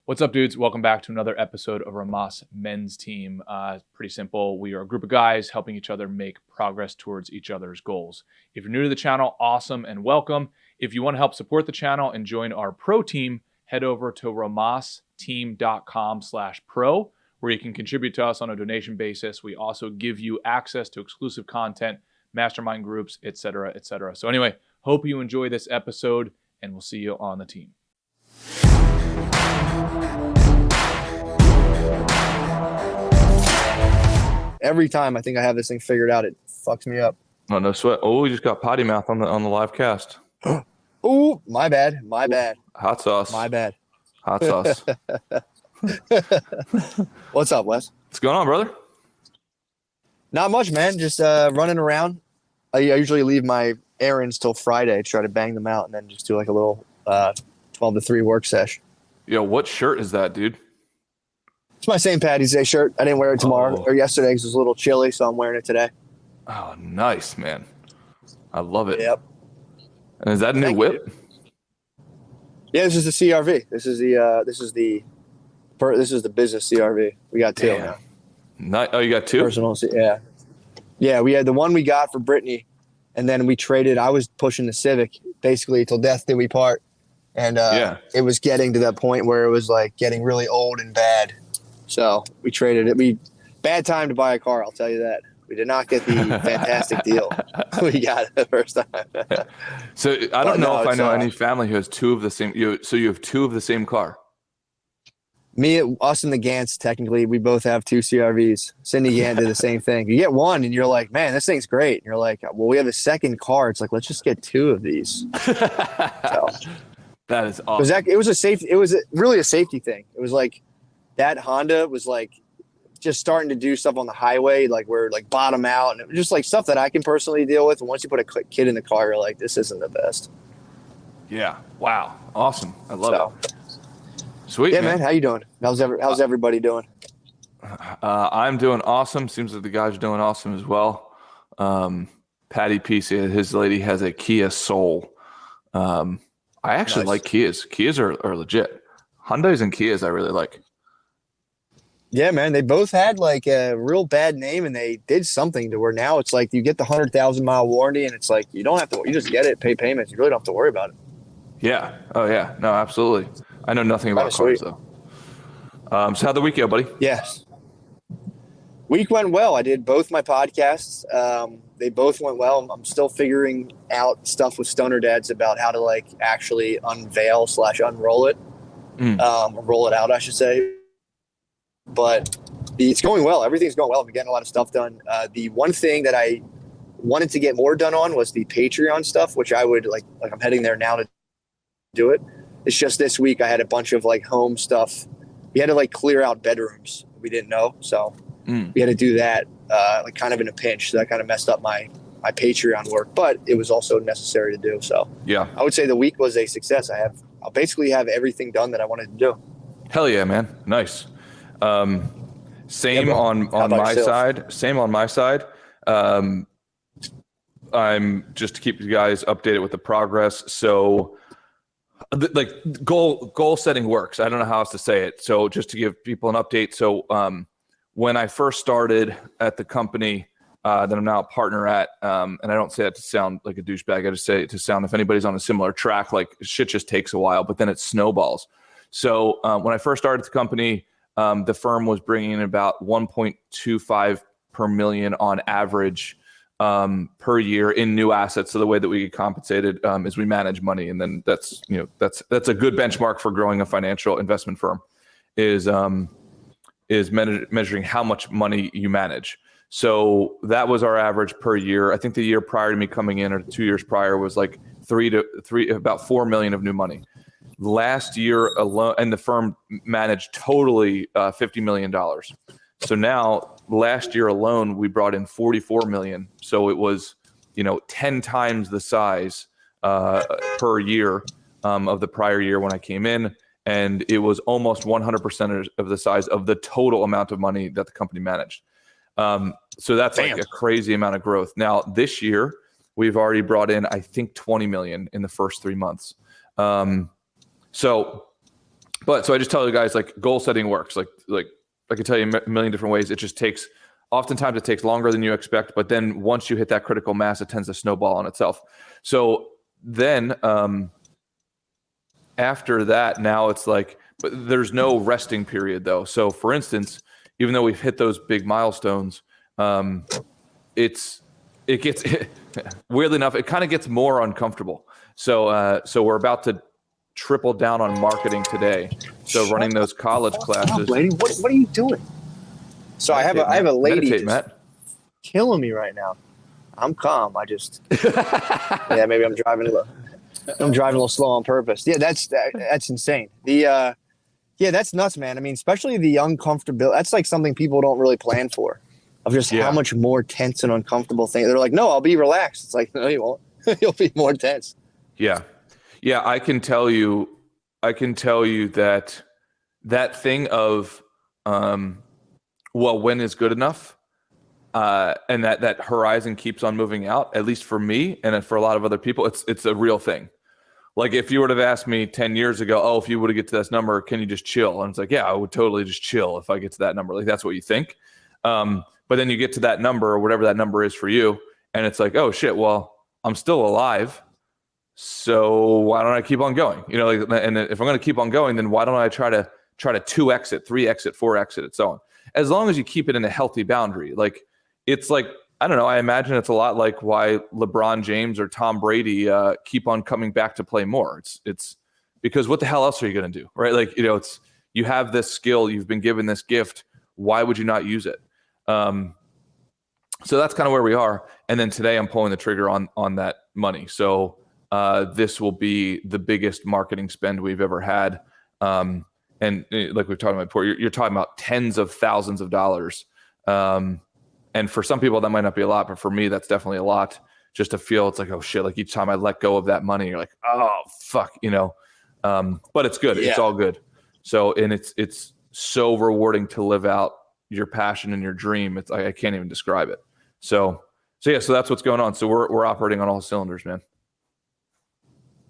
What's up, dudes? Welcome back to another episode of Rhomas Men's Team. Pretty simple. We are a group of guys helping each other make progress towards each other's goals. If you're new to the channel, awesome and welcome. If you want to help support the channel and join our pro team, head over to rhomasteam.com/pro, where you can contribute to us on a donation basis. We also give you access to exclusive content, mastermind groups, etc., etc. So anyway, hope you enjoy this episode, and we'll see you on the team. Every time I think I have this thing figured out, it fucks me up. Oh, no sweat. Oh, we just got potty mouth on the live cast. Oh, my bad. Hot sauce. My bad. Hot sauce. What's up, Wes? What's going on, brother? Not much, man. Just running around. I usually leave my errands till Friday, try to bang them out, and then just do like a little 12 to 3 work sesh. Yo, what shirt is that, dude? It's my St. Patty's Day shirt. I didn't wear it tomorrow or yesterday because it was a little chilly, so I'm wearing it today. Oh, nice, man. I love it. Yep. And is that a new whip? Yeah, this is the CRV. This is the business CRV. We got two now. Oh, you got two? Personal, yeah. Yeah, we had the one we got for Brittany, and then we traded. I was pushing the Civic basically till death did we part. And it was getting to that point where it was like getting really old and bad. So we traded it. Bad time to buy a car, I'll tell you that. We did not get the fantastic deal we got the first time. So I don't know if I know any family who has two of the same. So you have two of the same car. Us and the Gants, technically, we both have two CRVs. Cindy Gant did the same thing. You get one and you're like, man, this thing's great. And you're like, well, we have a second car. It's like, let's just get two of these. That is awesome. It was really a safety thing. It was like that Honda was like just starting to do stuff on the highway, like we're like bottom out, and it was just like stuff that I can personally deal with. And once you put a kid in the car, you're like, this isn't the best. Yeah. Wow. Awesome. I love it. Sweet. Yeah, man. How you doing? How's everybody doing? I'm doing awesome. Seems like the guys are doing awesome as well. Patty P said his lady has a Kia Soul. I actually like Kias. Kias are legit. Hyundais and Kias I really like. Yeah, man. They both had like a real bad name, and they did something to where now it's like you get the 100,000-mile warranty, and it's like you don't have to. You just get it, pay payments. You really don't have to worry about it. Yeah. Oh yeah. No, absolutely. I know nothing about cars though. So how'd the week go, buddy? Yes. Week went well. I did both my podcasts. They both went well. I'm still figuring out stuff with Stoner Dads about how to like actually unveil/unroll it. Roll it out, I should say. But it's going well. Everything's going well. I'm getting a lot of stuff done. The one thing that I wanted to get more done on was the Patreon stuff, which I would like I'm heading there now to do it. It's just this week I had a bunch of like home stuff. We had to like clear out bedrooms. We didn't know. So we had to do that like kind of in a pinch. So that kind of messed up my Patreon work, but it was also necessary to do. So yeah, I would say the week was a success. I'll basically have everything done that I wanted to do. Hell yeah, man. Nice. Same on my side. Same on my side. I'm just to keep you guys updated with the progress. So like goal setting works. I don't know how else to say it. So just to give people an update. So when I first started at the company that I'm now a partner at, and I don't say that to sound like a douchebag. I just say it to sound, if anybody's on a similar track, like shit just takes a while, but then it snowballs. So when I first started the company, the firm was bringing in about 1.25 per million on average per year in new assets. So the way that we get compensated is we manage money, and then that's a good benchmark for growing a financial investment firm is measuring how much money you manage. So that was our average per year. I think the year prior to me coming in, or 2 years prior, was like about 4 million of new money. Last year alone, and the firm managed totally $50 million. So now last year alone, we brought in 44 million. So it was, 10 times the size per year of the prior year when I came in. And it was almost 100% of the size of the total amount of money that the company managed. So that's like a crazy amount of growth. Now this year, we've already brought in, I think, 20 million in the first 3 months. So But so I just tell you guys, like, goal setting works. Like I can tell you a million different ways. It just takes, oftentimes it takes longer than you expect, but then once you hit that critical mass, it tends to snowball on itself. So then after that, now it's like, but there's no resting period though. So for instance, even though we've hit those big milestones, it gets weirdly enough, it kind of gets more uncomfortable. So we're about to triple down on marketing today. So running those college classes. Lady, what are you doing? So I have a lady Meditate, Matt. killing me right now. I'm calm. I just yeah, maybe I'm driving a little slow on purpose. Yeah, that's insane. Yeah, that's nuts, man. I mean, especially the uncomfortability. That's like something people don't really plan for. Of just how much more tense and uncomfortable thing. They're like, no, I'll be relaxed. It's like, no, you won't. You'll be more tense. Yeah. Yeah, I can tell you that thing of, well, when is good enough? And that horizon keeps on moving out, at least for me and for a lot of other people, it's a real thing. Like if you would have asked me 10 years ago, oh, if you would have get to this number, can you just chill? And it's like, yeah, I would totally just chill if I get to that number. Like that's what you think. But then you get to that number or whatever that number is for you. And it's like, oh shit, well, I'm still alive. So why don't I keep on going? You know, like, and if I'm going to keep on going, then why don't I try to 2x it, 3x it, 4x it, and so on. As long as you keep it in a healthy boundary. Like it's like, I don't know, I imagine it's a lot like why LeBron James or Tom Brady keep on coming back to play more. It's because what the hell else are you going to do, right? Like, you know, you have this skill, you've been given this gift. Why would you not use it? So that's kind of where we are. And then today I'm pulling the trigger on that money. So this will be the biggest marketing spend we've ever had. And like we've talked about before, you're talking about tens of thousands of dollars. And for some people that might not be a lot, but for me, that's definitely a lot, just to feel it's like, oh shit, like each time I let go of that money, you're like, oh fuck, you know, but it's good. Yeah. It's all good. So, and it's so rewarding to live out your passion and your dream. It's I can't even describe it. So yeah, so that's what's going on. So we're operating on all cylinders, man.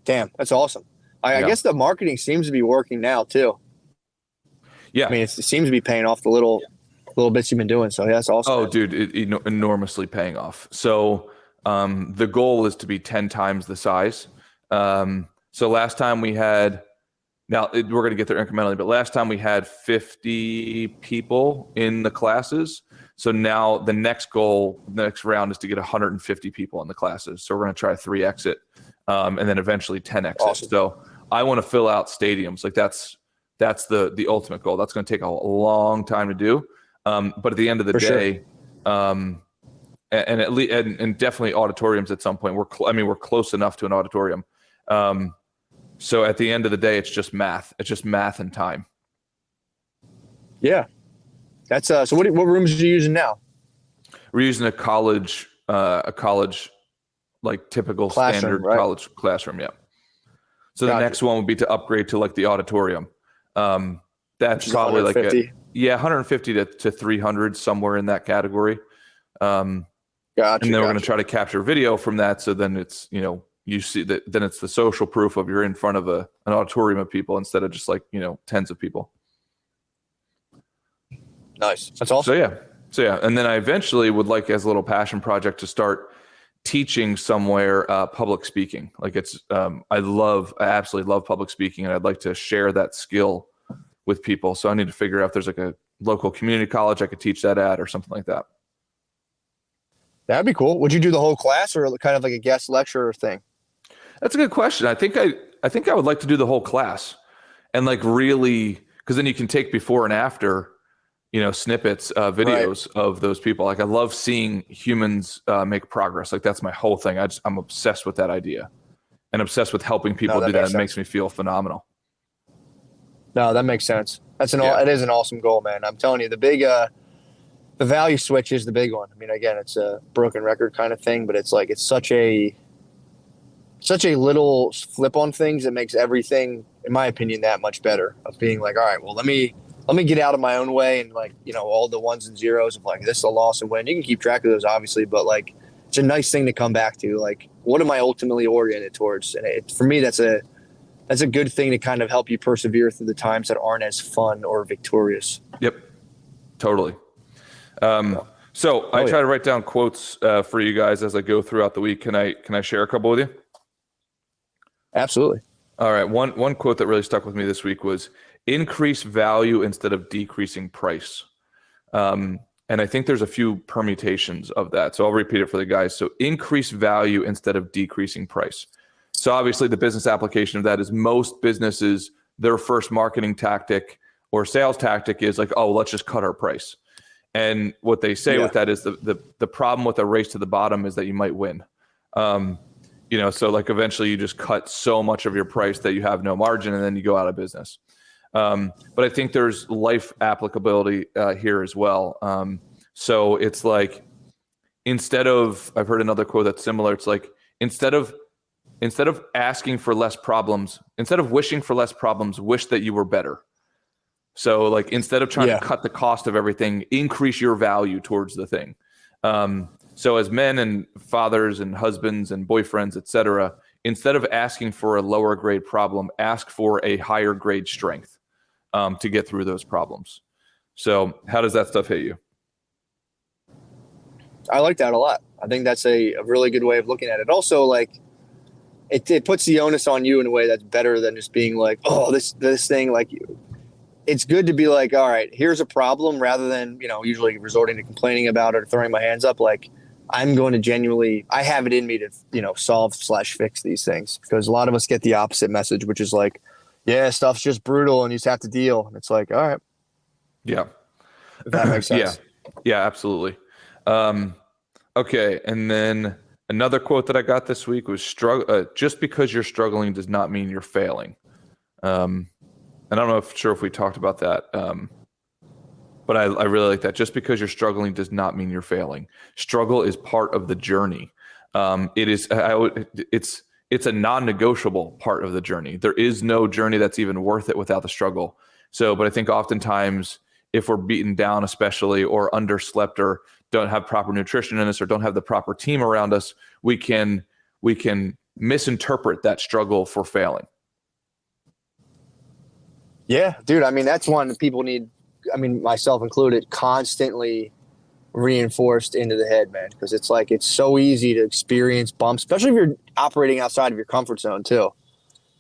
Damn, that's awesome. I guess the marketing seems to be working now too. Yeah. I mean, it seems to be paying off the little bits you've been doing. So yeah, that's awesome. Oh, dude, enormously paying off. So the goal is to be 10 times the size. So last time we had, now we're going to get there incrementally, but last time we had 50 people in the classes. So now the next goal, the next round is to get 150 people in the classes. So we're going to try 3x it, and then eventually 10x awesome. it. So I want to fill out stadiums. Like that's the ultimate goal. That's going to take a long time to do. But at the end of the day, sure. And at least, and definitely auditoriums at some point. We're close enough to an auditorium. So at the end of the day, it's just math. It's just math and time. Yeah. That's so what rooms are you using now? We're using a college like typical classroom, standard right? College classroom. Yeah. So the next one would be to upgrade to like the auditorium. That's probably like 150 to 300, somewhere in that category. And then we're going to try to capture video from that. So then it's, you know, you see that then it's the social proof of you're in front of an auditorium of people instead of just like, you know, tens of people. Nice. That's awesome. So yeah. And then I eventually would like, as a little passion project, to start teaching somewhere public speaking. Like it's, I absolutely love public speaking, and I'd like to share that skill with people. So I need to figure out if there's like a local community college I could teach that at or something like that. That'd be cool. Would you do the whole class or kind of like a guest lecturer thing? That's a good question. I think I would like to do the whole class, and like really, because then you can take before and after, you know, snippets, videos of those people. Like I love seeing humans make progress. Like that's my whole thing. I'm obsessed with that idea, and obsessed with helping people do that. It makes me feel phenomenal. No, that makes sense. It is an awesome goal, man. I'm telling you, the big, the value switch is the big one. I mean, again, it's a broken record kind of thing, but it's like, it's such a little flip on things that makes everything, in my opinion, that much better. Of being like, all right, well, let me get out of my own way, and like, you know, all the ones and zeros of like, this is a loss and win. You can keep track of those, obviously, but like, it's a nice thing to come back to. Like, what am I ultimately oriented towards? And for me, that's that's a good thing to kind of help you persevere through the times that aren't as fun or victorious. Yep, totally. So I try to write down quotes for you guys as I go throughout the week. Can I share a couple with you? Absolutely. All right. One quote that really stuck with me this week was increase value instead of decreasing price. And I think there's a few permutations of that. So I'll repeat it for the guys. So increase value instead of decreasing price. So obviously the business application of that is most businesses, their first marketing tactic or sales tactic is like, oh, let's just cut our price. And what they say with that is the problem with a race to the bottom is that you might win. So like eventually you just cut so much of your price that you have no margin and then you go out of business. But I think there's life applicability here as well. So it's like, I've heard another quote that's similar. It's like, instead of asking for less problems, instead of wishing for less problems, wish that you were better. So like, instead of trying to cut the cost of everything, increase your value towards the thing. So as men and fathers and husbands and boyfriends, etc., instead of asking for a lower grade problem, ask for a higher grade strength to get through those problems. So how does that stuff hit you? I like that a lot. I think that's a really good way of looking at it. Also, like, it puts the onus on you in a way that's better than just being like, oh, this thing, like, it's good to be like, all right, here's a problem, rather than, usually resorting to complaining about it or throwing my hands up. Like, I'm going to genuinely, I have it in me to, solve/fix these things, because a lot of us get the opposite message, which is like, yeah, stuff's just brutal and you just have to deal. And it's like, all right. Yeah. If that makes sense. Yeah, absolutely. Okay. And then another quote that I got this week was just because you're struggling does not mean you're failing. I don't know if we talked about that. But I really like that. Just because you're struggling does not mean you're failing. Struggle is part of the journey. It's a non-negotiable part of the journey. There is no journey that's even worth it without the struggle. So, but I think oftentimes if we're beaten down, especially, or underslept, or don't have proper nutrition in us, or don't have the proper team around us, we can misinterpret that struggle for failing. Yeah, dude. I mean, that's one that people need, myself included, constantly reinforced into the head, man. Because it's like, it's so easy to experience bumps, especially if you're operating outside of your comfort zone too.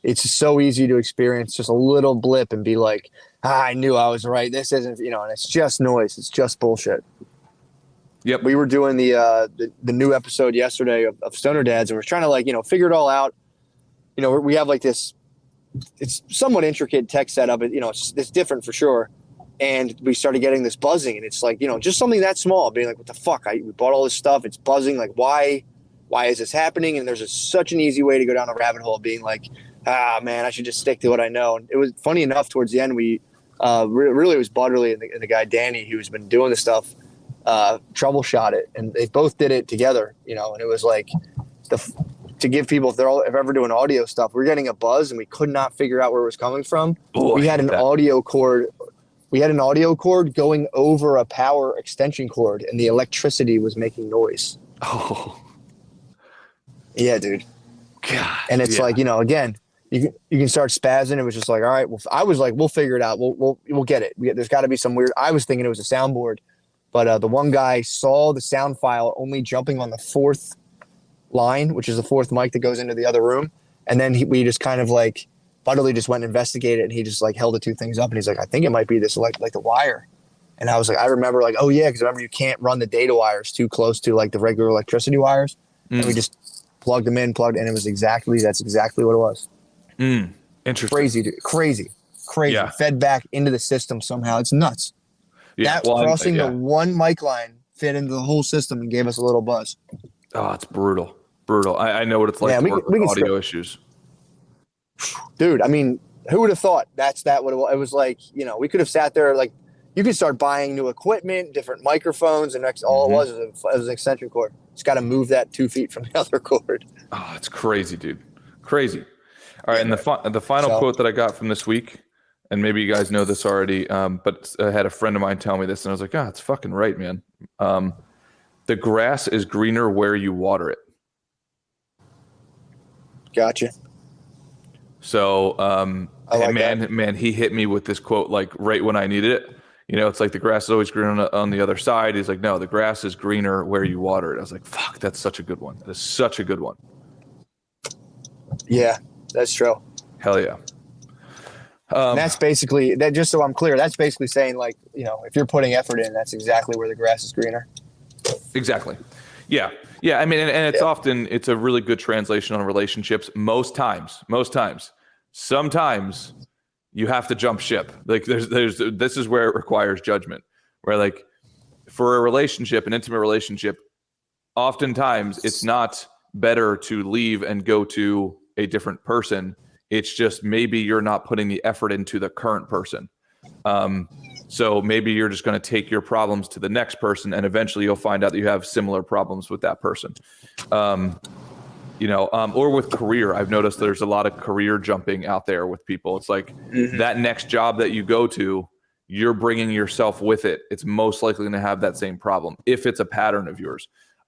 It's so easy to experience just a little blip and be like, I knew I was right. This isn't, and it's just noise. It's just bullshit. Yep. We were doing the new episode yesterday of Stoner Dads, and we're trying to figure it all out. We have like this, it's somewhat intricate tech setup. It's different for sure. And we started getting this buzzing, and it's like, just something that small, being like, what the fuck? We bought all this stuff. It's buzzing. Like, why is this happening? And there's such an easy way to go down the rabbit hole, being like, man, I should just stick to what I know. And it was funny enough, towards the end, we really, it was Butterly and the guy, Danny, who's been doing this stuff, troubleshot it. And they both did it together, and it was like, to give people, if ever doing audio stuff, we're getting a buzz and we could not figure out where it was coming from. We had an audio cord. We had an audio cord going over a power extension cord, and the electricity was making noise. Oh, yeah, dude. God. And it's like, again, you can start spazzing. It was just like, all right. Well, I was like, we'll figure it out. We'll get it. There's got to be some weird. I was thinking it was a soundboard, but the one guy saw the sound file only jumping on the fourth line, which is the fourth mic that goes into the other room, and then we just kind of like. Butterly just went and investigated, and he just like held the two things up, and he's like, I think it might be this like the wire. And I was like, I remember like, oh yeah, because remember you can't run the data wires too close to like the regular electricity wires. And we just plugged them in, and it was that's exactly what it was. Interesting. Crazy, dude. Crazy. Yeah. Fed back into the system somehow. It's nuts. Yeah. Crossing the one mic line fit into the whole system and gave us a little buzz. Oh, it's brutal. I know what it's like to work with audio issues. Dude, who would have thought what it was like? We could have sat there, like, you could start buying new equipment, different microphones, and all it was an extension cord. Just got to move that 2 feet from the other cord. Oh, it's crazy, dude. Crazy. All right, and the final quote that I got from this week, and maybe you guys know this already, but I had a friend of mine tell me this, and I was like, it's fucking right, man. The grass is greener where you water it. Gotcha. So, I like man, he hit me with this quote like right when I needed it. It's like the grass is always green on the other side. He's like, no, the grass is greener where you water it. I was like, fuck, that's such a good one. That is such a good one. Yeah, that's true. Hell yeah. That's basically that. Just so I'm clear, that's basically saying like, if you're putting effort in, that's exactly where the grass is greener. Exactly. Yeah. Yeah. I mean, and it's often, it's a really good translation on relationships. Most times, sometimes you have to jump ship. Like this is where it requires judgment, where like for a relationship, an intimate relationship, oftentimes it's not better to leave and go to a different person. It's just maybe you're not putting the effort into the current person. So maybe you're just going to take your problems to the next person, and eventually you'll find out that you have similar problems with that person. Or with career. I've noticed there's a lot of career jumping out there with people. It's like that next job that you go to, you're bringing yourself with it. It's most likely going to have that same problem if it's a pattern of yours.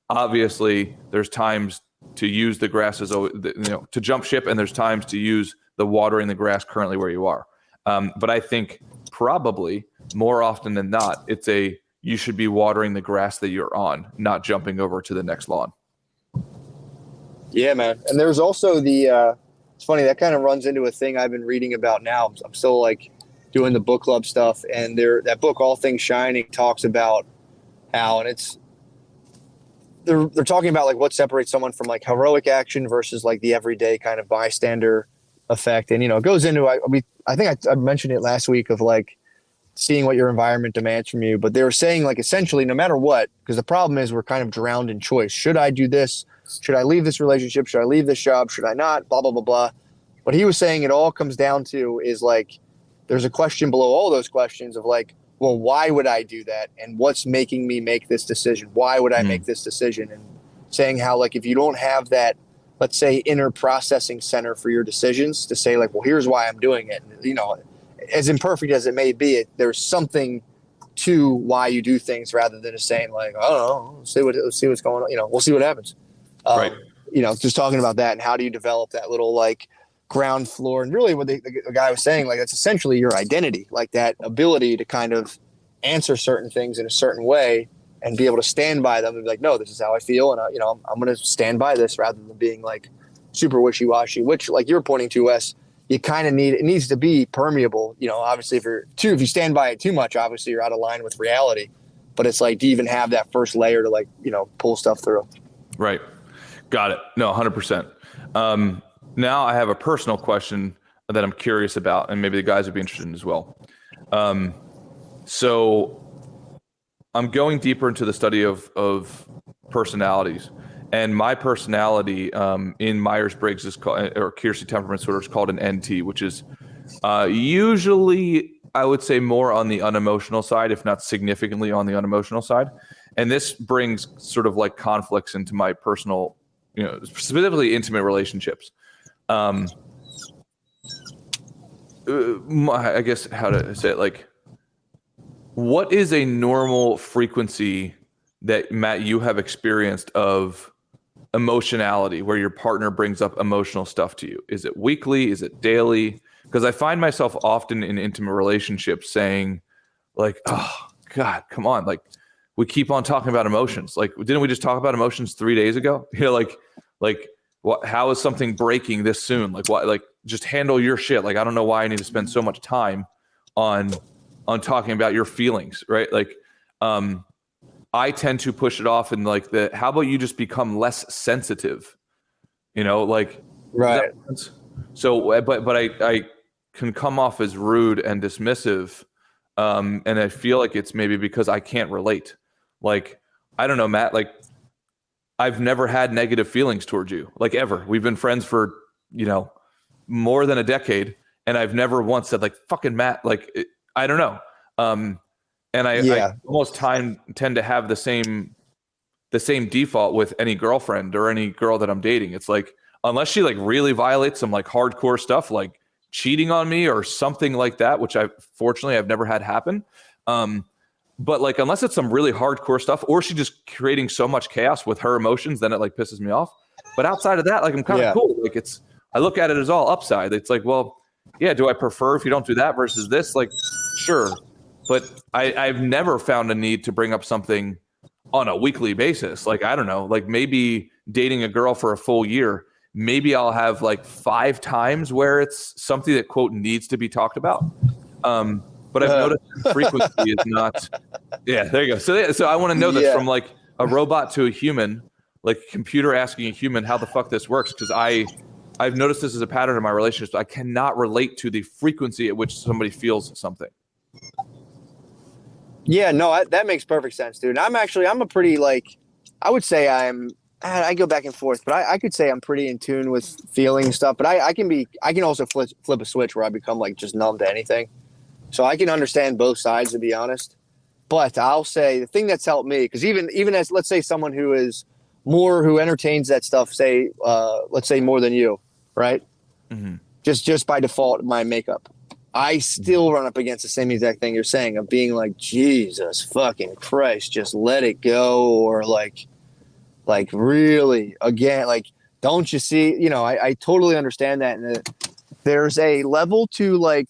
Obviously, there's times to use the grass to jump ship, and there's times to use the watering the grass currently where you are. But I think probably more often than not, you should be watering the grass that you're on, not jumping over to the next lawn. Yeah, man. And there's also it's funny, that kind of runs into a thing I've been reading about now. I'm still like doing the book club stuff, and that book, All Things Shining, talks about how, and they're talking about like what separates someone from like heroic action versus like the everyday kind of bystander effect. And, it goes into, I think I mentioned it last week, of like seeing what your environment demands from you. But they were saying like essentially no matter what, because the problem is we're kind of drowned in choice. Should I do this? Should I leave this relationship? Should I leave this job? Should I not? Blah, blah, blah, blah. What he was saying it all comes down to is like, there's a question below all those questions of like, well, why would I do that? And what's making me make this decision? Why would I make this decision? And saying how like, if you don't have that, let's say, inner processing center for your decisions to say like, well, here's why I'm doing it. And, as imperfect as it may be, there's something to why you do things rather than just saying like, I don't know, let's see what's going on. We'll see what happens. Right. Just talking about that and how do you develop that little like ground floor, and really what the guy was saying, like that's essentially your identity, like that ability to kind of answer certain things in a certain way and be able to stand by them and be like, no, this is how I feel. And I'm going to stand by this rather than being like super wishy-washy, which like you're pointing to, Wes, you kind of it needs to be permeable. Obviously if you stand by it too much, obviously you're out of line with reality, but it's like, to even have that first layer to like, pull stuff through. Right. Got it. No, 100%. Now I have a personal question that I'm curious about, and maybe the guys would be interested in as well. So I'm going deeper into the study of personalities, and my personality in Myers-Briggs is called, or Keirsey temperament disorder, is called an NT, which is usually, I would say, more on the unemotional side, if not significantly on the unemotional side. And this brings sort of like conflicts into my personal, specifically intimate relationships. I guess how to say it, like, what is a normal frequency that, Matt, you have experienced of emotionality where your partner brings up emotional stuff to you? Is it weekly? Is it daily? Because I find myself often in intimate relationships saying like, oh God, come on. Like, we keep on talking about emotions. Like, didn't we just talk about emotions 3 days ago? Like what, how is something breaking this soon? Like, what, like, just handle your shit. Like, I don't know why I need to spend so much time on talking about your feelings. Right. Like, I tend to push it off and like how about you just become less sensitive, like, right. So, but I can come off as rude and dismissive. And I feel like it's maybe because I can't relate. Like, I don't know, Matt, like, I've never had negative feelings towards you, like, ever. We've been friends for, more than a decade. And I've never once said like, fucking Matt, like, I don't know. And I almost tend to have the same default with any girlfriend or any girl that I'm dating. It's like, unless she like really violates some like hardcore stuff, like cheating on me or something like that, which fortunately I've never had happen. But like, unless it's some really hardcore stuff, or she just creating so much chaos with her emotions, then it like pisses me off. But outside of that, like, I'm kind of cool. Like, I look at it as all upside. It's like, well, yeah, do I prefer if you don't do that versus this? Like, sure. But I've never found a need to bring up something on a weekly basis. Like, I don't know, like maybe dating a girl for a full year, maybe I'll have like 5 times where it's something that, quote, needs to be talked about. But I've noticed frequency is not. Yeah, there you go. So I want to know this from like a robot to a human, like a computer asking a human how the fuck this works. Because I've noticed this as a pattern in my relationships. I cannot relate to the frequency at which somebody feels something. Yeah, no, that makes perfect sense, dude. I'm a pretty, like, I would say I go back and forth, but I could say I'm pretty in tune with feeling stuff, but I can also flip a switch where I become like just numb to anything. So I can understand both sides, to be honest. But I'll say the thing that's helped me, because even as, let's say, someone who entertains that stuff, say, let's say more than you, right? Mm-hmm. Just by default, my makeup. I still run up against the same exact thing you're saying of being like, Jesus fucking Christ, just let it go. Or like really, again, like, don't you see, I totally understand that. And there's a level to, like,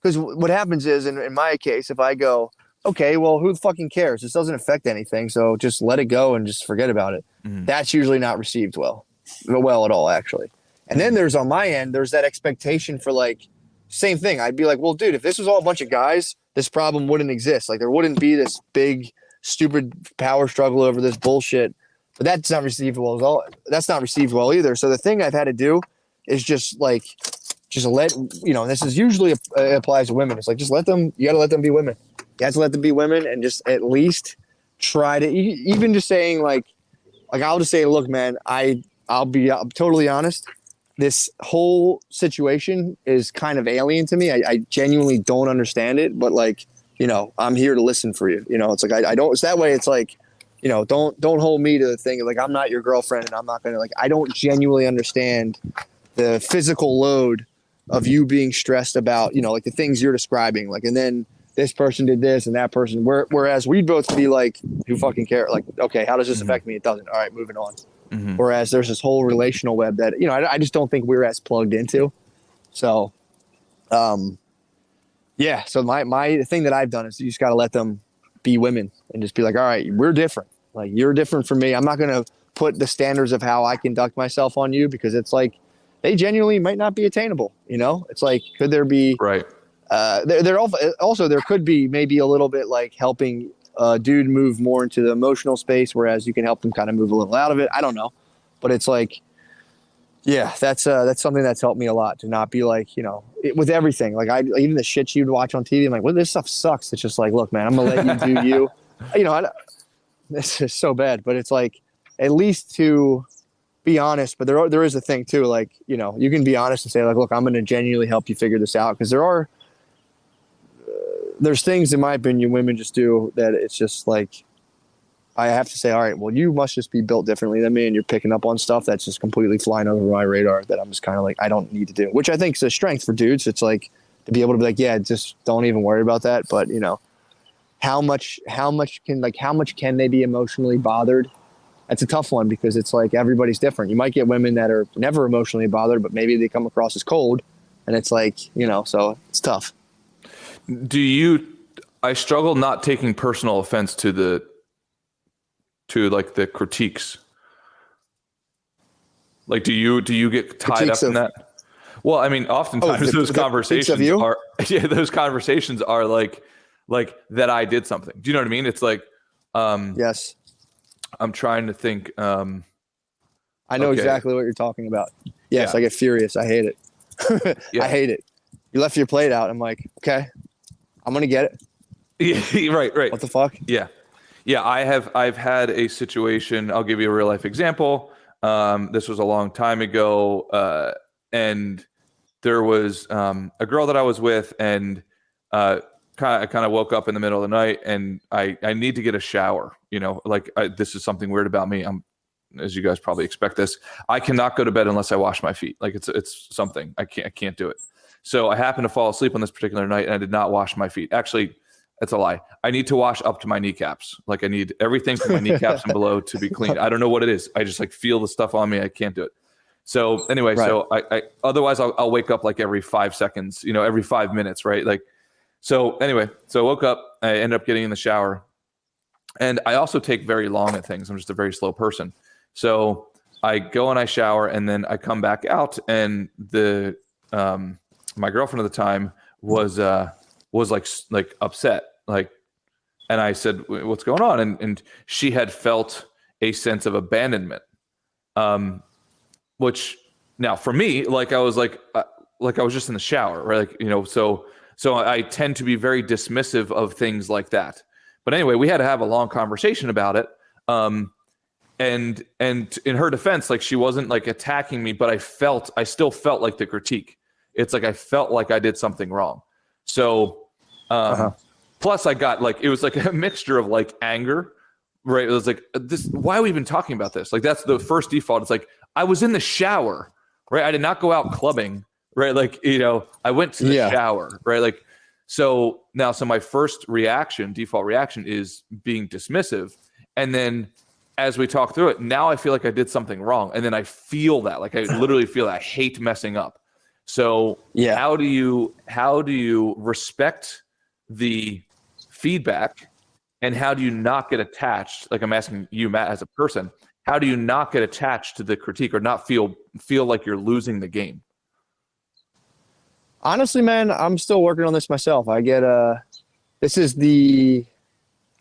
because what happens is, in my case, if I go, okay, well, who fucking cares? This doesn't affect anything. So just let it go and just forget about it. Mm. That's usually not received well at all, actually. And then there's, on my end, there's that expectation for, like, same thing. I'd be like, well, dude, if this was all a bunch of guys, this problem wouldn't exist. Like, there wouldn't be this big, stupid power struggle over this bullshit. But that's not received well at all. That's not received well either. So the thing I've had to do is just let, this is usually applies to women. It's like, you got to let them be women. You have to let them be women and just at least try to, even just saying like I'll just say, look, man, I'm totally honest. This whole situation is kind of alien to me. I genuinely don't understand it, but like, I'm here to listen for you. It's like, I don't, it's that way. It's like, don't hold me to the thing of like, I'm not your girlfriend and I'm not going to, like, I don't genuinely understand the physical load of you being stressed about, like the things you're describing. Like, and then this person did this and that person, whereas we'd both be like, who fucking care? Like, okay, how does this affect me? It doesn't. All right, moving on. Mm-hmm. Whereas there's this whole relational web that, I just don't think we're as plugged into. So, yeah. So my thing that I've done is you just got to let them be women and just be like, all right, we're different. Like, you're different from me. I'm not going to put the standards of how I conduct myself on you, because it's like, they genuinely might not be attainable. It's like, could there be, right. There also, there could be maybe a little bit like helping a dude move more into the emotional space, whereas you can help them kind of move a little out of it. I don't know, but it's like, yeah, that's something that's helped me a lot to not be like, with everything. Like, even the shit you'd watch on TV, I'm like, well, this stuff sucks. It's just like, look, man, I'm gonna let you do you. This is so bad, but it's like, at least to be honest. But there is a thing too, like, you can be honest and say like, look, I'm going to genuinely help you figure this out, because there's things, in my opinion, women just do that it's just like, I have to say, all right, well, you must just be built differently than me, and you're picking up on stuff that's just completely flying over my radar that I'm just kind of like, I don't need to do, which I think is a strength for dudes. It's like, to be able to be like, yeah, just don't even worry about that. But how much can they be emotionally bothered? That's a tough one, because it's like, everybody's different. You might get women that are never emotionally bothered, but maybe they come across as cold, and it's like, so it's tough. I struggle not taking personal offense to the critiques. Like, do you get tied up in that? Well, I mean, oftentimes those conversations are like that I did something. Do you know what I mean? It's like, yes. I'm trying to think. I know exactly what you're talking about. Yes, yeah. I get furious. I hate it. Yeah. I hate it. You left your plate out. I'm like, okay, I'm gonna get it. Yeah, right. What the fuck? Yeah. I've had a situation. I'll give you a real life example. This was a long time ago, and there was a girl that I was with, and I kind of woke up in the middle of the night, and I need to get a shower. This is something weird about me. As you guys probably expect this, I cannot go to bed unless I wash my feet. Like, it's something I can't do it. So I happened to fall asleep on this particular night, and I did not wash my feet. Actually, that's a lie. I need to wash up to my kneecaps. Like, I need everything from my kneecaps and below to be clean. I don't know what it is. I just feel the stuff on me. I can't do it. So anyway, Right. so I otherwise I'll wake up like every 5 seconds, every 5 minutes, right? Like, so anyway, so I woke up, I ended up getting in the shower, and I also take very long at things. I'm just a very slow person. So I go and I shower, and then I come back out, and the my girlfriend at the time was like upset, like, and I said, "What's going on?" And she had felt a sense of abandonment. Which now for me, like I was just in the shower, right? Like, so I tend to be very dismissive of things like that. But anyway, we had to have a long conversation about it. And in her defense, like, she wasn't like attacking me, but I still felt like the critique. It's like I felt like I did something wrong. So plus I got like, it was like a mixture of like anger, right? It was like, why are we even talking about this? Like, that's the first default. It's like, I was in the shower, right? I did not go out clubbing, right? Like, I went to the shower, right? Like, so my first default reaction is being dismissive. And then as we talk through it, now I feel like I did something wrong. And then I feel that, like, I literally feel that I hate messing up. So how do you respect the feedback, and how do you not get attached? Like, I'm asking you, Matt, as a person, how do you not get attached to the critique or not feel like you're losing the game? Honestly, man, I'm still working on this myself. I get this is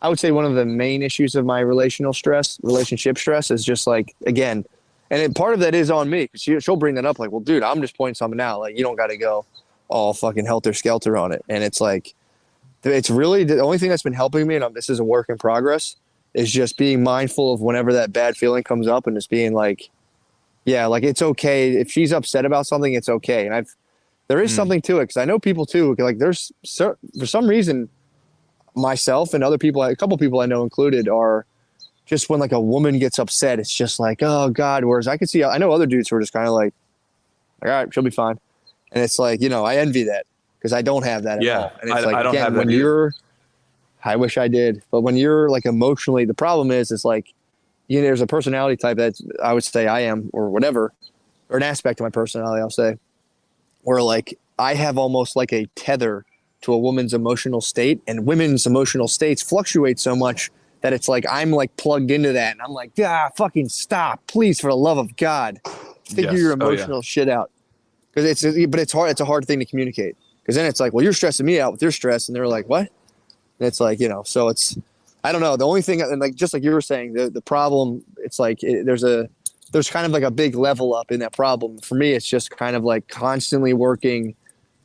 I would say one of the main issues of my relationship stress is just like, again, and part of that is on me, because she'll bring that up like, well, dude, I'm just pointing something out. Like, you don't got to go all fucking helter-skelter on it. And it's like, it's really the only thing that's been helping me, and this is a work in progress, is just being mindful of whenever that bad feeling comes up and just being like, yeah, like, it's okay. If she's upset about something, it's okay. And there is something to it, because I know people too, like, for some reason, myself and other people, a couple people I know included, are just when like a woman gets upset, it's just like, oh God. Whereas I know other dudes who are just kind of like, all right, she'll be fine. And it's like, I envy that, because I don't have that at all. And it's like, I don't have that when either. I wish I did, but when you're like emotionally, the problem is like, there's a personality type that I would say I am, or whatever, or an aspect of my personality, I'll say, where like I have almost like a tether to a woman's emotional state, and women's emotional states fluctuate so much that it's like I'm like plugged into that, and I'm like, fucking stop, please, for the love of God, figure your emotional shit out, because it's hard. It's a hard thing to communicate, because then it's like, well, you're stressing me out with your stress, and they're like, what? And it's like, so it's, I don't know. The only thing, and like, just like you were saying, the problem, it's like, there's kind of like a big level up in that problem. For me, it's just kind of like constantly working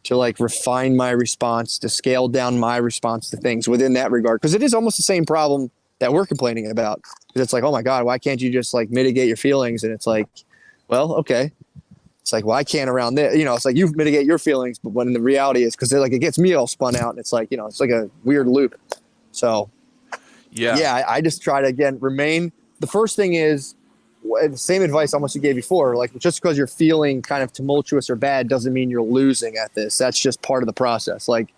to like refine my response, to scale down my response to things within that regard. Because it is almost the same problem that we're complaining about. Because it's like, oh my God, why can't you just like mitigate your feelings? And it's like, well, okay. It's like, well, I can't around there. It's like you mitigate your feelings, but when the reality is, because like it gets me all spun out, and it's like, it's like a weird loop. So I just try to, again, remain. The first thing is the same advice almost you gave before. Like, just because you're feeling kind of tumultuous or bad doesn't mean you're losing at this. That's just part of the process. Like,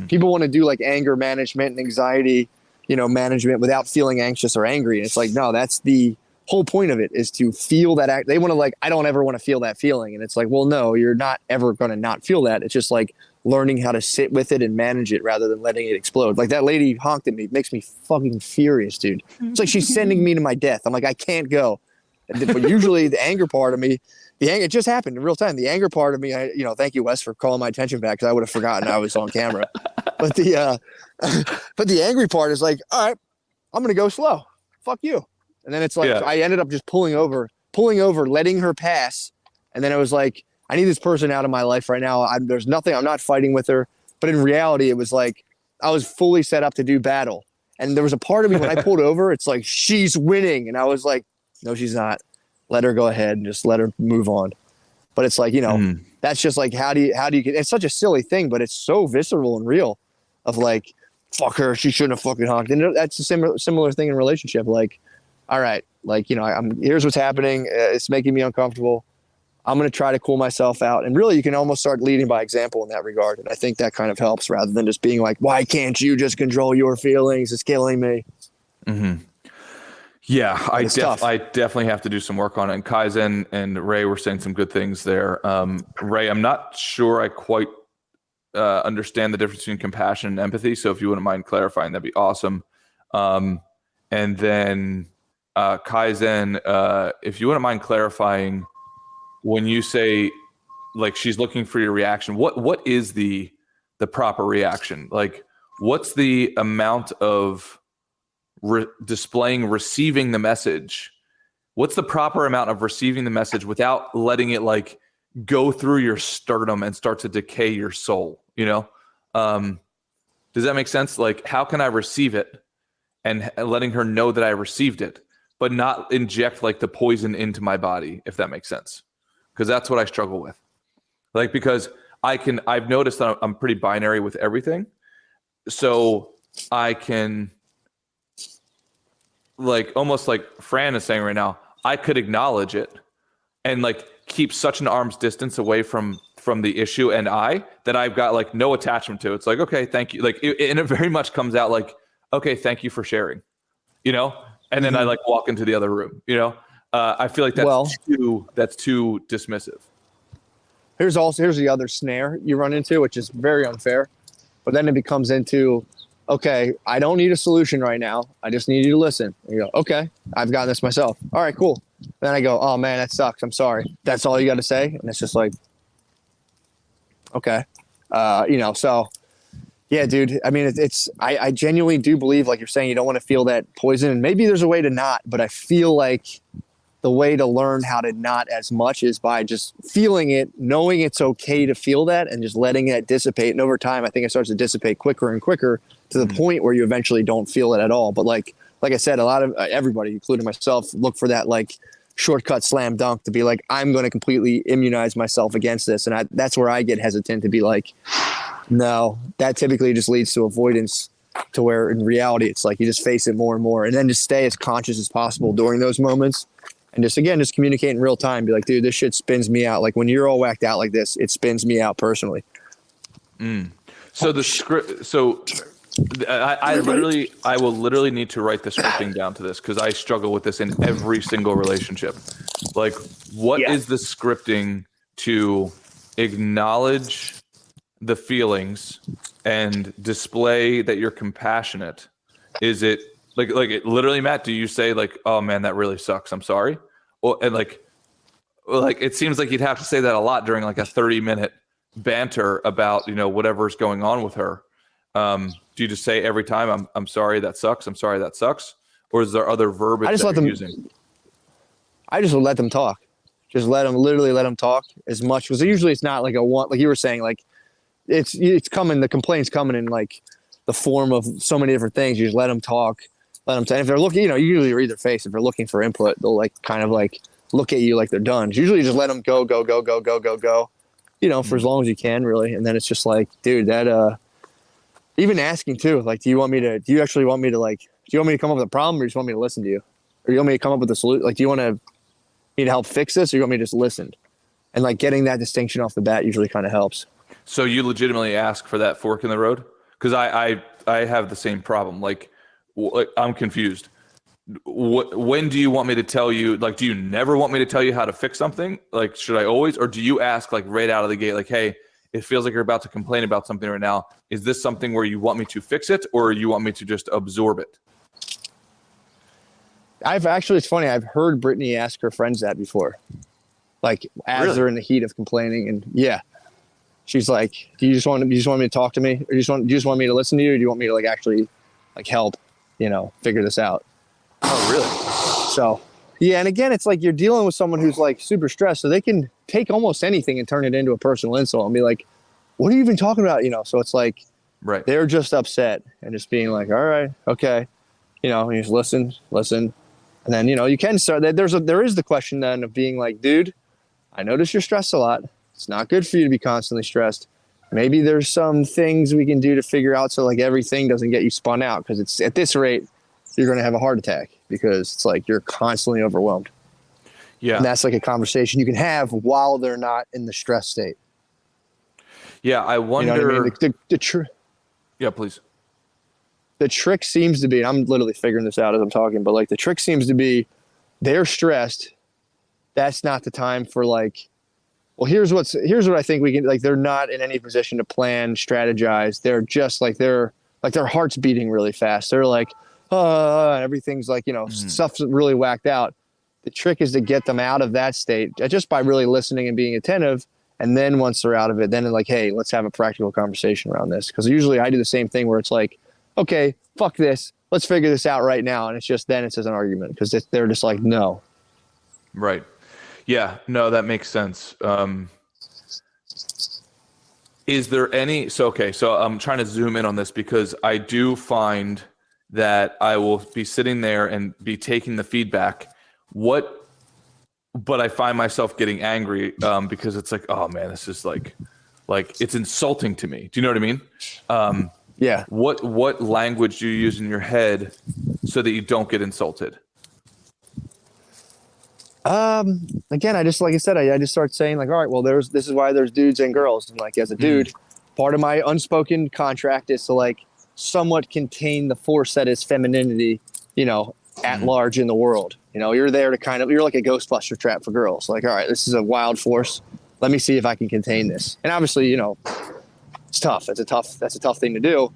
people want to do like anger management and anxiety, management without feeling anxious or angry. And it's like, no, that's the whole point of it, is to feel that they want to like, I don't ever want to feel that feeling. And it's like, well, no, you're not ever going to not feel that. It's just like learning how to sit with it and manage it rather than letting it explode. Like, that lady honked at me, makes me fucking furious, dude. It's like she's sending me to my death. I'm like, I can't go. But usually the anger part of me, it just happened in real time. The anger part of me, thank you, Wes, for calling my attention back, because I would have forgotten I was on camera. But the angry part is like, all right, I'm going to go slow. Fuck you. And then it's like, I ended up just pulling over, letting her pass. And then it was like, I need this person out of my life right now. There's nothing, I'm not fighting with her. But in reality, it was like, I was fully set up to do battle. And there was a part of me when I pulled over, it's like, she's winning. And I was like, no, she's not. Let her go ahead and just let her move on. But it's like, that's just like, how do you get, it's such a silly thing, but it's so visceral and real, of like, fuck her, she shouldn't have fucking honked. And that's a similar thing in a relationship. Like, all right, like, here's what's happening. It's making me uncomfortable. I'm going to try to cool myself out. And really, you can almost start leading by example in that regard. And I think that kind of helps, rather than just being like, why can't you just control your feelings? It's killing me. Mm-hmm. Yeah, Tough. I definitely have to do some work on it. And Kaizen and Ray were saying some good things there. Ray, I'm not sure I quite understand the difference between compassion and empathy. So if you wouldn't mind clarifying, that'd be awesome. And then Kaizen, if you wouldn't mind clarifying, when you say like she's looking for your reaction, what is the proper reaction? Like, what's the amount of displaying receiving the message? What's the proper amount of receiving the message without letting it like go through your sternum and start to decay your soul? You know, does that make sense? Like, how can I receive it and letting her know that I received it, but not inject like the poison into my body, if that makes sense? Because that's what I struggle with. Like, because I've noticed that I'm pretty binary with everything. So I can, like, almost like Fran is saying right now, I could acknowledge it and like keep such an arm's distance away from the issue and that I've got like no attachment to it. It's like, okay, thank you. Like, and it very much comes out like, okay, thank you for sharing, you know? And then I like walk into the other room, you know? I feel like that's too dismissive. Here's the other snare you run into, which is very unfair. But then it becomes into, okay, I don't need a solution right now. I just need you to listen. And you go, okay, I've got this myself. All right, cool. Then I go, oh man, that sucks. I'm sorry. That's all you got to say. And it's just like, okay, so yeah, dude. I mean, I genuinely do believe, like you're saying, you don't want to feel that poison, and maybe there's a way to not, but I feel like the way to learn how to not as much is by just feeling it, knowing it's okay to feel that, and just letting that dissipate. And over time, I think it starts to dissipate quicker and quicker to the point where you eventually don't feel it at all. But like I said, a lot of everybody, including myself, look for that like shortcut slam dunk to be like, I'm going to completely immunize myself against this. And that's where I get hesitant to be like, no, that typically just leads to avoidance, to where in reality, it's like you just face it more and more, and then just stay as conscious as possible during those moments. And just communicate in real time. Be like, dude, this shit spins me out. Like when you're all whacked out like this, it spins me out personally. So the script. So I will literally need to write the scripting down to this, because I struggle with this in every single relationship. Like, what is the scripting to acknowledge the feelings and display that you're compassionate? Is it like it literally, Matt, do you say like, oh man, that really sucks, I'm sorry? And like it seems like you'd have to say that a lot during like a 30-minute banter about, whatever's going on with her. Do you just say every time, I'm sorry, that sucks, I'm sorry, that sucks? Or is there other verbiage that you're using? I just let them talk. Just let them talk as much, because usually it's not like a one, like you were saying, like it's coming, the complaint's coming in like the form of so many different things. You just let them talk. Let them say, if they're looking, you usually read their face. If they're looking for input, they'll like kind of like look at you like they're done. Usually just let them go, for as long as you can, really. And then it's just like, dude, that, even asking too, like, do you want me to come up with a problem, or do you just want me to listen to you? Or do you want me to come up with a solution? Like, do you want me to help fix this, or do you want me to just listen? And like getting that distinction off the bat usually kind of helps. So you legitimately ask for that fork in the road? Because I have the same problem. Like, I'm confused. When do you want me to tell you? Like, do you never want me to tell you how to fix something? Like, should I always? Or do you ask like right out of the gate, like, hey, it feels like you're about to complain about something right now. Is this something where you want me to fix it, or you want me to just absorb it? It's funny. I've heard Brittany ask her friends that before. Like, as they're in the heat of complaining, and she's like, do you just want me to talk to me, or do you just want me to listen to you, or do you want me to like actually like help, figure this out? Oh, really? So, yeah. And again, it's like you're dealing with someone who's like super stressed, so they can take almost anything and turn it into a personal insult and be like, what are you even talking about? So it's like, right. They're just upset and just being like, all right, okay. You just listen. And then, you can start that. There is the question then of being like, dude, I notice you're stressed a lot. It's not good for you to be constantly stressed. Maybe there's some things we can do to figure out so like everything doesn't get you spun out, because it's at this rate, you're going to have a heart attack, because it's like you're constantly overwhelmed. Yeah. And that's like a conversation you can have while they're not in the stress state. Yeah. I wonder. You know what I mean? Yeah, please. the trick seems to be, and I'm literally figuring this out as I'm talking, but like the trick seems to be they're stressed. That's not the time for like, well, here's what I think we can, like, they're not in any position to plan, strategize. They're just like, their heart's beating really fast. They're like, and everything's like, stuff's really whacked out. The trick is to get them out of that state just by really listening and being attentive. And then once they're out of it, then they're like, hey, let's have a practical conversation around this. Because usually I do the same thing where it's like, okay, fuck this. Let's figure this out right now. And it's just then it's as an argument because they're just like, no. Right. Yeah. No, that makes sense. Is there any? So I'm trying to zoom in on this because I do find that I will be sitting there and be taking the feedback. But I find myself getting angry because it's like, oh man, this is like it's insulting to me. Do you know what I mean? Yeah. What language do you use in your head so that you don't get insulted? Again, I just, like I said, I just start saying like, all right, well, this is why there's dudes and girls. And like, as a dude, part of my unspoken contract is to like somewhat contain the force that is femininity, at large in the world. You're there to you're like a Ghostbuster trap for girls. Like, all right, this is a wild force. Let me see if I can contain this. And obviously, it's tough. That's a tough thing to do.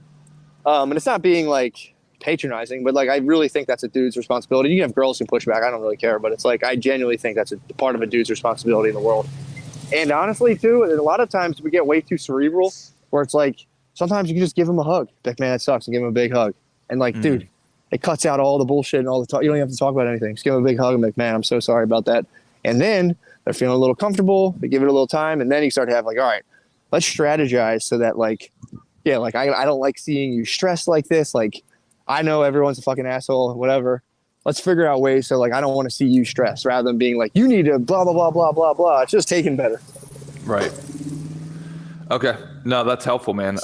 And it's not being like patronizing, but like, I really think that's a dude's responsibility. You can have girls who push back. I don't really care, but it's like, I genuinely think that's a part of a dude's responsibility in the world. And honestly too, a lot of times we get way too cerebral where it's like, sometimes you can just give them a hug. Like, man, that sucks. And give them a big hug. And like, dude, it cuts out all the bullshit and all the talk. You don't even have to talk about anything. Just give them a big hug and be like, man, I'm so sorry about that. And then they're feeling a little comfortable. They give it a little time. And then you start to have like, all right, let's strategize so that like, yeah, like I don't like seeing you stressed like this. Like, I know everyone's a fucking asshole, whatever. Let's figure out ways so like, I don't want to see you stressed rather than being like, you need to blah, blah, blah, blah, blah, blah. It's just taken better. Right. Okay. No, that's helpful, man.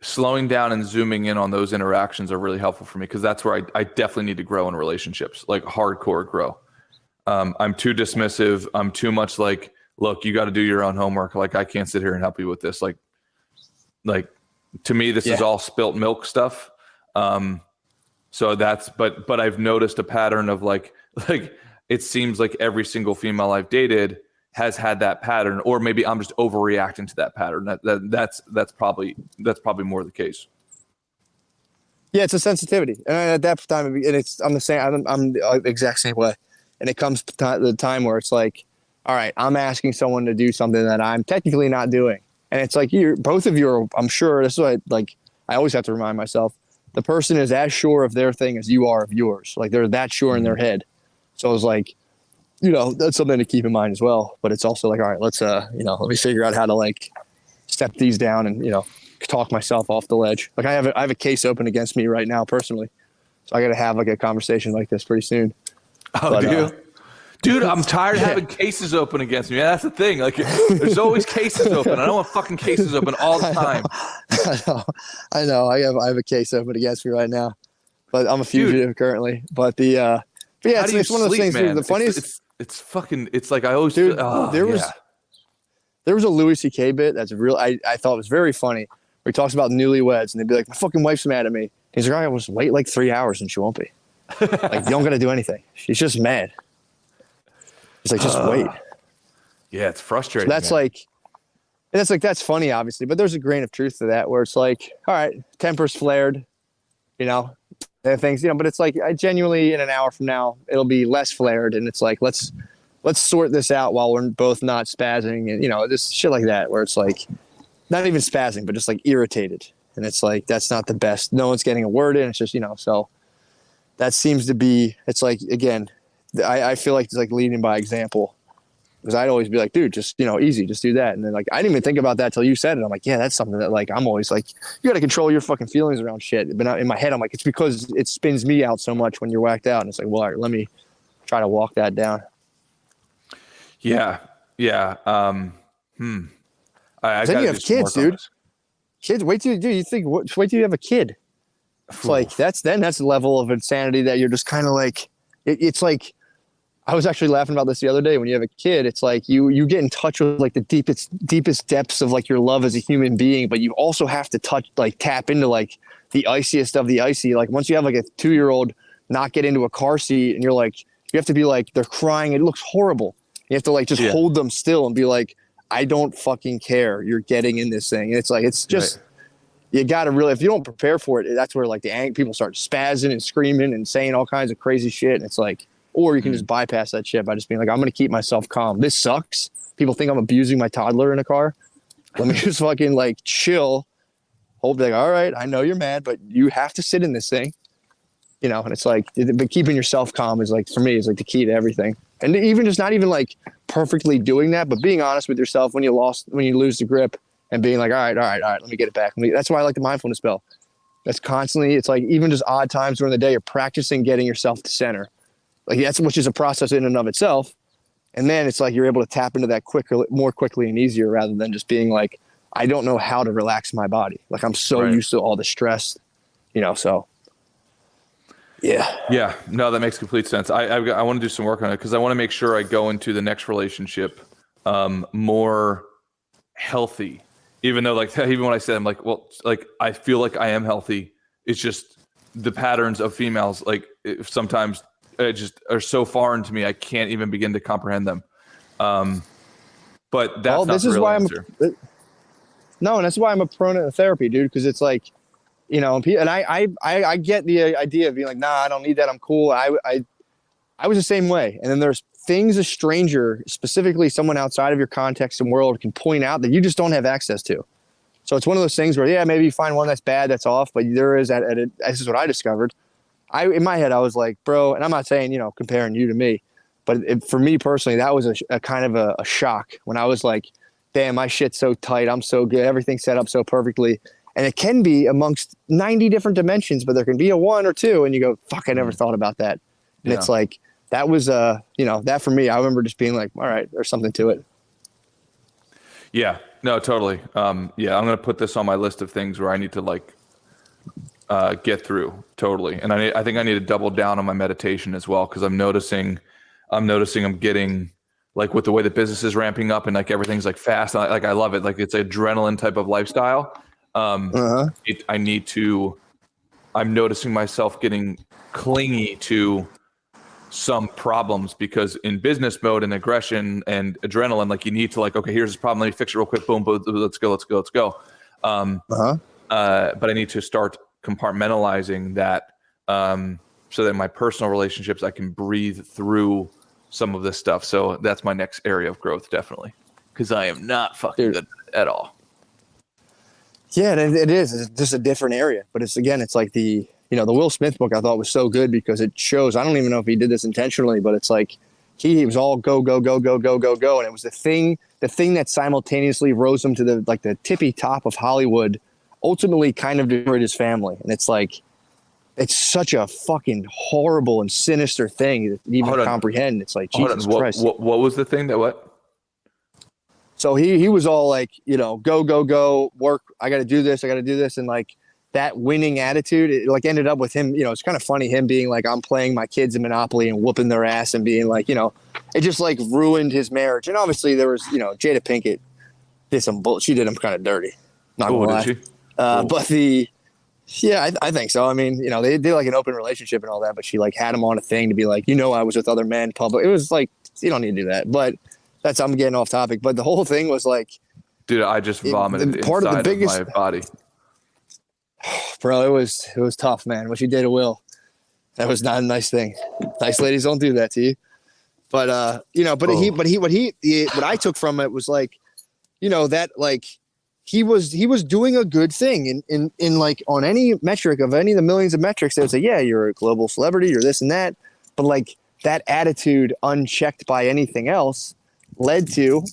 Slowing down and zooming in on those interactions are really helpful for me because that's where I definitely need to grow in relationships, like hardcore grow. I'm too dismissive. I'm too much like, look, you got to do your own homework. Like, I can't sit here and help you with this. Like to me, this is all spilt milk stuff. So that's, but I've noticed a pattern of like it seems like every single female I've dated has had that pattern, or maybe I'm just overreacting to that pattern. That's probably more the case. Yeah, it's a sensitivity, and at that time, and I'm the same. I'm the exact same way, and it comes to the time where it's like, all right, I'm asking someone to do something that I'm technically not doing, and it's like both of you are. I'm sure this is what I always have to remind myself. The person is as sure of their thing as you are of yours. Like, they're that sure in their head. So it's like, that's something to keep in mind as well. But it's also like, all right, let's, let me figure out how to like step these down and, talk myself off the ledge. Like, I have a case open against me right now personally. So I got to have like a conversation like this pretty soon. Oh, but, do you? Dude, I'm tired of having cases open against me. That's the thing. Like, there's always cases open. I don't want fucking cases open all the time. I know. I have a case open against me right now, but I'm a fugitive currently. But yeah, it's one of those things. Man? The funniest. It's like I always. Dude, there was a Louis C.K. bit that's real. I thought it was very funny. Where he talks about newlyweds and they'd be like, my fucking wife's mad at me. He's like, all right, I'll just wait like 3 hours and she won't be. Like, you don't got to do anything. She's just mad. It's like, just wait. Yeah, it's frustrating. So that's funny, obviously, but there's a grain of truth to that where it's like, all right, temper's flared, and things, but it's like, I genuinely, in an hour from now, it'll be less flared. And it's like, let's sort this out while we're both not spazzing and, this shit like that, where it's like, not even spazzing, but just like irritated. And it's like, that's not the best. No one's getting a word in. It's just, so that seems to be, it's like, again, I feel like it's like leading by example, because I'd always be like, dude, just, easy, just do that. And then like, I didn't even think about that till you said it. I'm like, yeah, that's something that like, I'm always like, you got to control your fucking feelings around shit. But in my head, I'm like, it's because it spins me out so much when you're whacked out. And it's like, well, all right, let me try to walk that down. Yeah. Yeah. Then you have kids, dude. Kids, wait till you have a kid. It's like, that's the level of insanity that you're just kind of like, it's like, I was actually laughing about this the other day. When you have a kid, it's like you get in touch with like the deepest depths of like your love as a human being, but you also have to tap into like the iciest of the icy. Like once you have like a 2-year-old not get into a car seat and you're like, you have to be like, they're crying. It looks horrible. You have to like just hold them still and be like, I don't fucking care. You're getting in this thing. And it's like, it's just, you got to really, if you don't prepare for it, that's where like people start spazzing and screaming and saying all kinds of crazy shit. And it's like, or you can just bypass that shit by just being like, I'm going to keep myself calm. This sucks. People think I'm abusing my toddler in a car. Let me just fucking like chill. Hope like, all right, I know you're mad, but you have to sit in this thing. You know, and it's like, but keeping yourself calm is like, for me, is like the key to everything. And even just not even like perfectly doing that, but being honest with yourself when you lose the grip and being like, all right, let me get it back. That's why I like the mindfulness bell. That's constantly, it's like even just odd times during the day, you're practicing getting yourself to center. Like which is a process in and of itself. And then it's like, you're able to tap into that more quickly and easier rather than just being like, I don't know how to relax my body. Like I'm so used to all the stress, you know, so. Yeah. No, that makes complete sense. I want to do some work on it because I want to make sure I go into the next relationship more healthy. Even though even when I said, I'm like, well, like I feel like I am healthy. It's just the patterns of females, like sometimes just are so foreign to me. I can't even begin to comprehend them. But that's not the real answer. No, and that's why I'm a proponent of therapy, dude. Because it's like, you know, and I get the idea of being like, nah, I don't need that. I'm cool. I was the same way. And then there's things a stranger, specifically someone outside of your context and world, can point out that you just don't have access to. So it's one of those things where, maybe you find one that's bad, that's off, but there is this is what I discovered. In my head, I was like, bro, and I'm not saying, you know, comparing you to me, but for me personally, that was a kind of a shock when I was like, damn, my shit's so tight. I'm so good. Everything's set up so perfectly. And it can be amongst 90 different dimensions, but there can be a 1 or 2. And you go, fuck, I never thought about that. And it's like, that was, you know, that for me, I remember just being like, all right, there's something to it. Yeah, no, totally. I'm going to put this on my list of things where I need to like get through. Totally. And I think I need to double down on my meditation as well. Cause I'm noticing I'm getting like with the way the business is ramping up and like everything's like fast. Like I love it. Like it's adrenaline type of lifestyle. I'm noticing myself getting clingy to some problems because in business mode and aggression and adrenaline, like you need to like, okay, here's this problem. Let me fix it real quick. Boom, boom, let's go. But I need to start compartmentalizing that so that in my personal relationships, I can breathe through some of this stuff. So that's my next area of growth, definitely. Because I am not fucking good at all. Yeah, it is. It's just a different area. But it's like the Will Smith book I thought was so good because it shows, I don't even know if he did this intentionally, but it's like he was all go, go, go, go, go, go, go. And it was the thing that simultaneously rose him to the tippy top of Hollywood, ultimately kind of destroyed his family. And it's like, it's such a fucking horrible and sinister thing to even comprehend. It's like, Jesus Christ. What was the thing that what? So he was all like, you know, go, go, go, work. I got to do this. And like that winning attitude, it like ended up with him. You know, it's kind of funny him being like, I'm playing my kids in Monopoly and whooping their ass and being like, you know, it just like ruined his marriage. And obviously there was, you know, Jada Pinkett did some bullshit. She did him kind of dirty. Not gonna lie. Did she? But I think so. I mean, you know, they did like an open relationship and all that, but she like had him on a thing to be like, you know, I was with other men public. It was like, you don't need to do that. But I'm getting off topic. But the whole thing was like, dude, I just vomited part inside of the biggest my body. Bro, it was tough, man. What you did to Will, that was not a nice thing. Nice ladies don't do that to you. But you know, what I took from it was like, you know, that like he was doing a good thing in like on any metric of any of the millions of metrics. They would say, yeah, you're a global celebrity, you're this and that. But like that attitude, unchecked by anything else, led to,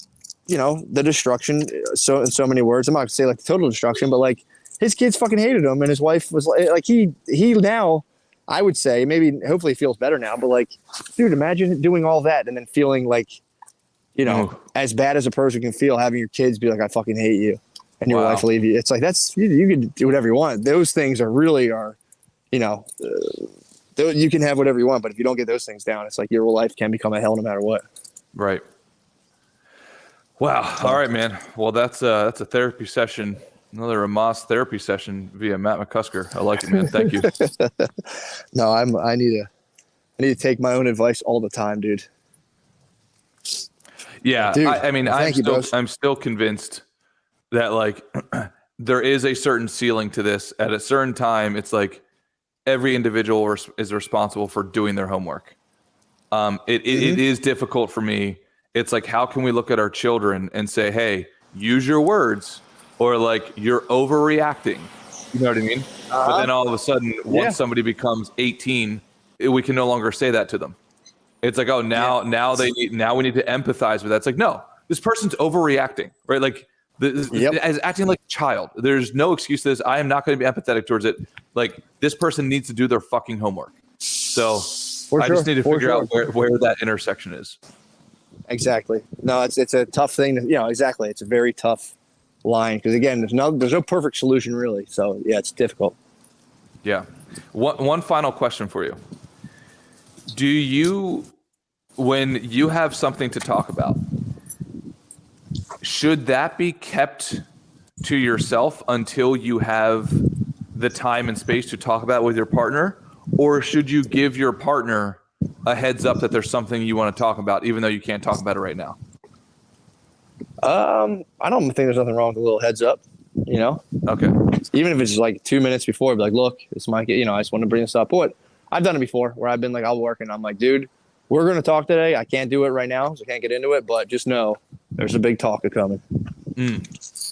you know, the destruction. So in so many words, I'm not gonna say like the total destruction, but like his kids fucking hated him, and his wife was like he now, I would say, maybe hopefully he feels better now, but like, dude, imagine doing all that and then feeling like, you know, as bad as a person can feel, having your kids be like, I fucking hate you, and your wife leave you. It's like, that's, you can do whatever you want. Those things are, you know, you can have whatever you want, but if you don't get those things down, it's like your whole life can become a hell no matter what. Right. Wow. All right, man. Well, that's a therapy session. Another Rhomas therapy session via Matt McCusker. I like it, man. Thank you. No, I need to take my own advice all the time, dude. Yeah. Dude, I mean, bro. I'm still convinced that like there is a certain ceiling to this. At a certain time, it's like every individual is responsible for doing their homework. It is difficult for me. It's like, how can we look at our children and say, hey, use your words, or like you're overreacting? You know what I mean? But then all of a sudden, once somebody becomes 18, we can no longer say that to them. It's like, oh, now we need to empathize with that. It's like, no, this person's overreacting, right? Like as acting like a child. There's no excuse to this. I am not going to be empathetic towards it. Like this person needs to do their fucking homework. So I just need to figure out where that intersection is. Exactly. No, it's a tough thing. Exactly. It's a very tough line because again, there's no perfect solution really. So yeah, it's difficult. Yeah. One final question for you. Do you, when you have something to talk about, should that be kept to yourself until you have the time and space to talk about it with your partner? Or should you give your partner a heads up that there's something you want to talk about, even though you can't talk about it right now? I don't think there's nothing wrong with a little heads up, Okay. Even if it's like 2 minutes before, be like, look, this might get, I just want to bring this up. But I've done it before where I've been like, I'll work and I'm like, dude, we're going to talk today. I can't do it right now, so I can't get into it, but just know there's a big talk coming.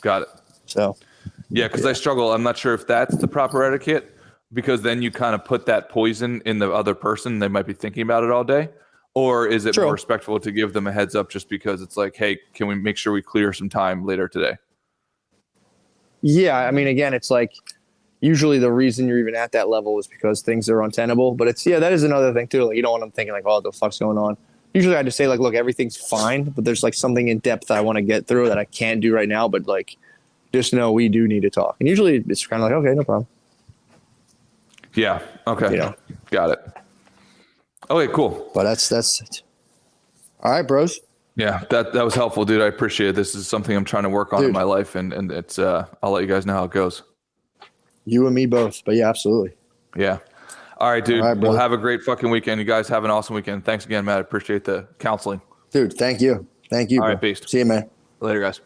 Got it. So, yeah, because I struggle. I'm not sure if that's the proper etiquette, because then you kind of put that poison in the other person. They might be thinking about it all day. Or is it more respectful to give them a heads up just because it's like, hey, can we make sure we clear some time later today? Yeah, I mean, again, it's like usually the reason you're even at that level is because things are untenable. But that is another thing too. Like, you don't want them thinking like, oh, what the fuck's going on? Usually I just say like, look, everything's fine, but there's like something in depth I want to get through that I can't do right now. But like, just know we do need to talk. And usually it's kind of like, okay, no problem. Yeah. Okay. Got it. Okay, cool. But that's it. All right, bros. Yeah, that was helpful, dude. I appreciate it. This is something I'm trying to work on in my life, and it's I'll let you guys know how it goes. You and me both. But yeah, absolutely. Yeah. All right, dude. All right, well, have a great fucking weekend. You guys have an awesome weekend. Thanks again, Matt. I appreciate the counseling. Dude, thank you. Thank you. All bro. right, beast. See you, man. Later, guys.